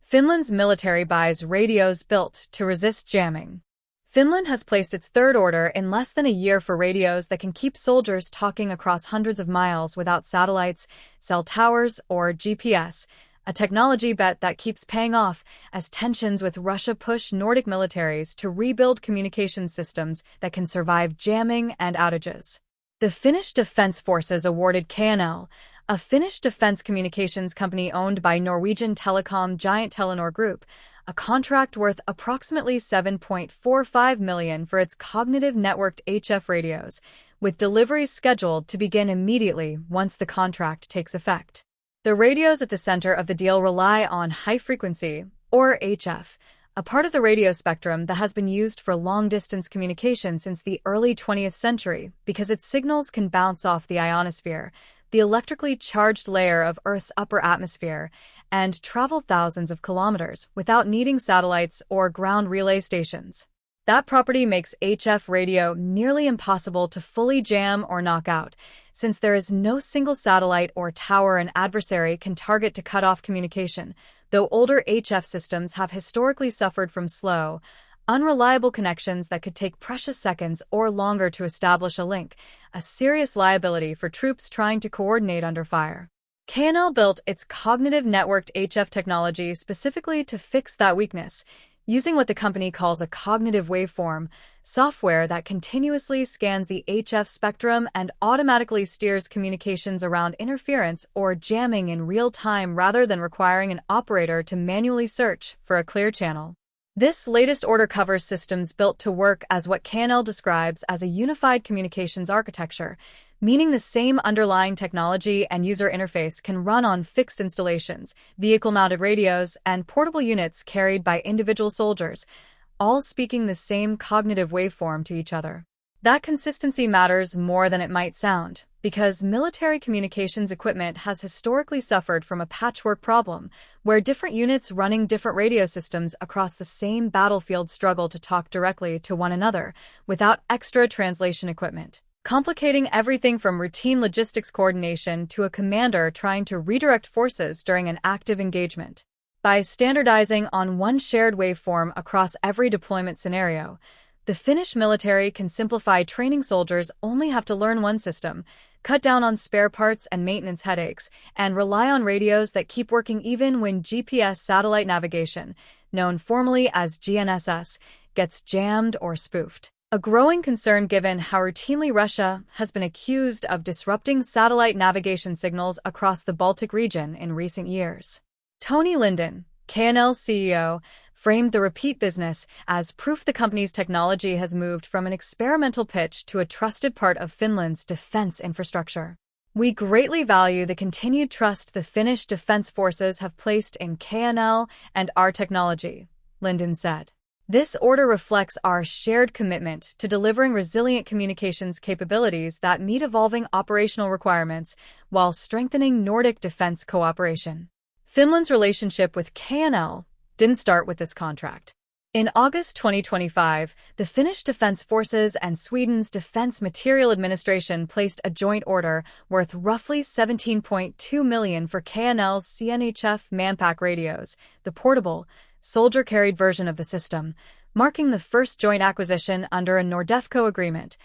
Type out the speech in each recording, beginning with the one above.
Finland's military buys radios built to resist jamming. Finland has placed its third order in less than a year for radios that can keep soldiers talking across hundreds of miles without satellites, cell towers, or GPS, a technology bet that keeps paying off as tensions with Russia push Nordic militaries to rebuild communications systems that can survive jamming and outages. The Finnish Defence Forces awarded KNL, a Finnish defense communications company owned by Norwegian telecom giant Telenor Group, a contract worth approximately $7.45 million for its cognitive networked HF radios, with deliveries scheduled to begin immediately once the contract takes effect. The radios at the center of the deal rely on high-frequency, or HF, a part of the radio spectrum that has been used for long-distance communication since the early 20th century because its signals can bounce off the ionosphere, the electrically charged layer of Earth's upper atmosphere, and travel thousands of kilometers without needing satellites or ground relay stations. That property makes HF radio nearly impossible to fully jam or knock out, since there is no single satellite or tower an adversary can target to cut off communication, though older HF systems have historically suffered from slow, unreliable connections that could take precious seconds or longer to establish a link, a serious liability for troops trying to coordinate under fire. KNL built its cognitive networked HF technology specifically to fix that weakness, using what the company calls a cognitive waveform, software that continuously scans the HF spectrum and automatically steers communications around interference or jamming in real time rather than requiring an operator to manually search for a clear channel. This latest order covers systems built to work as what KNL describes as a unified communications architecture, meaning the same underlying technology and user interface can run on fixed installations, vehicle-mounted radios, and portable units carried by individual soldiers, all speaking the same cognitive waveform to each other. That consistency matters more than it might sound, because military communications equipment has historically suffered from a patchwork problem, where different units running different radio systems across the same battlefield struggle to talk directly to one another without extra translation equipment, complicating everything from routine logistics coordination to a commander trying to redirect forces during an active engagement. By standardizing on one shared waveform across every deployment scenario, the Finnish military can simplify training. Soldiers only have to learn one system, cut down on spare parts and maintenance headaches, and rely on radios that keep working even when GPS satellite navigation, known formally as GNSS, gets jammed or spoofed. A growing concern given how routinely Russia has been accused of disrupting satellite navigation signals across the Baltic region in recent years. Tony Linden, KNL CEO, framed the repeat business as proof the company's technology has moved from an experimental pitch to a trusted part of Finland's defense infrastructure. We greatly value the continued trust the Finnish Defence Forces have placed in KNL and our technology, Linden said. This order reflects our shared commitment to delivering resilient communications capabilities that meet evolving operational requirements while strengthening Nordic defense cooperation. Finland's relationship with KNL didn't start with this contract. In August 2025, the Finnish Defence Forces and Sweden's Defence Materiel Administration placed a joint order worth roughly $17.2 million for KNL's CNHF Manpack radios, the portable, soldier-carried version of the system, marking the first joint acquisition under a Nordefco agreement,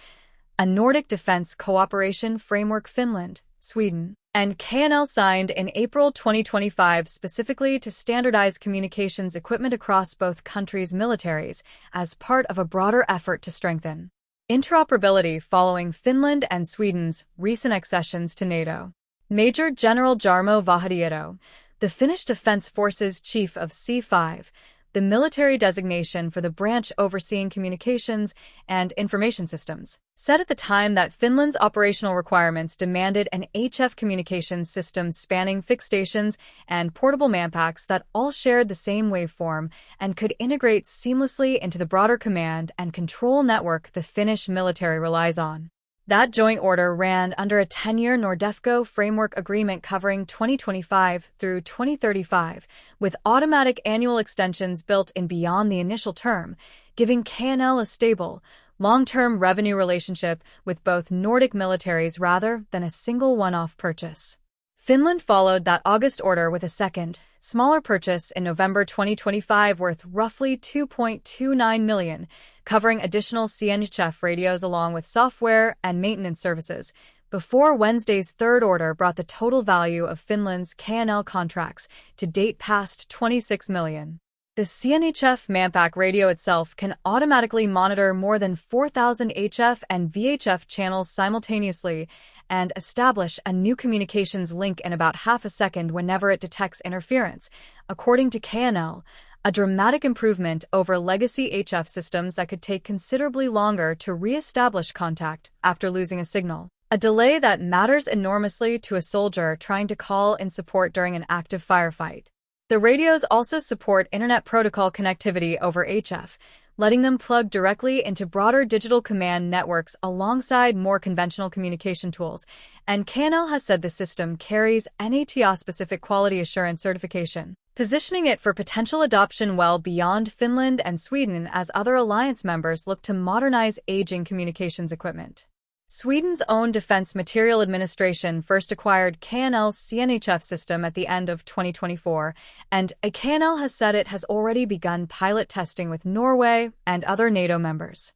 a Nordic defense cooperation framework Finland, Sweden, and KNL signed in April 2025 specifically to standardize communications equipment across both countries' militaries as part of a broader effort to strengthen interoperability following Finland and Sweden's recent accessions to NATO. Major General Jarmo Vahadieto, the Finnish Defence Forces Chief of C5, the military designation for the branch overseeing communications and information systems, said at the time that Finland's operational requirements demanded an HF communications system spanning fixed stations and portable manpacks that all shared the same waveform and could integrate seamlessly into the broader command and control network the Finnish military relies on. That joint order ran under a 10-year Nordefco framework agreement covering 2025 through 2035, with automatic annual extensions built in beyond the initial term, giving KNL a stable, long-term revenue relationship with both Nordic militaries rather than a single one-off purchase. Finland followed that August order with a second, smaller purchase in November 2025 worth roughly 2.29 million, covering additional CNHF radios along with software and maintenance services, before Wednesday's third order brought the total value of Finland's KNL contracts to date past 26 million. The CNHF Manpack radio itself can automatically monitor more than 4,000 HF and VHF channels simultaneously and establish a new communications link in about half a second whenever it detects interference, according to KNL, a dramatic improvement over legacy HF systems that could take considerably longer to re-establish contact after losing a signal. A delay that matters enormously to a soldier trying to call in support during an active firefight. The radios also support Internet Protocol connectivity over HF, letting them plug directly into broader digital command networks alongside more conventional communication tools, and KNL has said the system carries NATO-specific quality assurance certification, positioning it for potential adoption well beyond Finland and Sweden as other alliance members look to modernize aging communications equipment. Sweden's own Defense Material Administration first acquired KNL's CNHF system at the end of 2024, and KNL has said it has already begun pilot testing with Norway and other NATO members.